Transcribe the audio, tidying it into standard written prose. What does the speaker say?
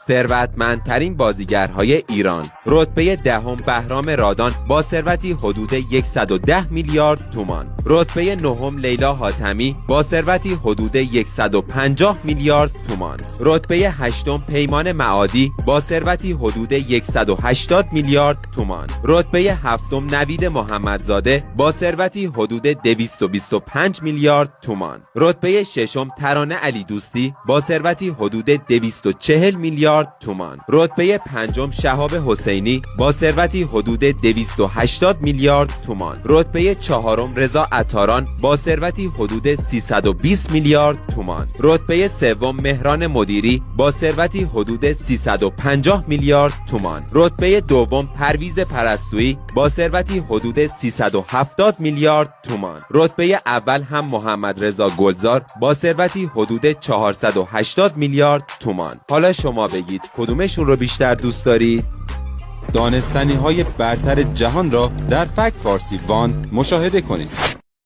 ثروتمندترین بازیگرهای ایران. رتبه دهم بهرام رادان با ثروتی حدود 110 میلیارد تومان. رتبه نهم لیلا حاتمی با ثروتی حدود 150 میلیارد تومان. رتبه هشتم پیمان معادی با ثروتی حدود 180 میلیارد تومان. رتبه هفتم نوید محمدزاده با ثروتی حدود 225 میلیارد تومان. رتبه ششم ترانه علی دوستی با ثروتی حدود 240 میلیارد تومان. رتبه پنجم شهاب حسینی با ثروتی حدود 280 میلیارد تومان. رتبه چهارم رضا عطاران با ثروتی حدود 320 میلیارد تومان. رتبه سوم مهران مدیری با ثروتی حدود 350 میلیارد تومان. رتبه دوم پرویز پرستویی با ثروتی حدود 370 میلیارد تومان. رتبه اول هم محمد رضا گلزار با ثروتی حدود 480 میلیارد تومان. حالا شما بگید کدومشون رو بیشتر دوست دارید؟ دانستنی های برتر جهان را در فکت فارسی وان مشاهده کنید.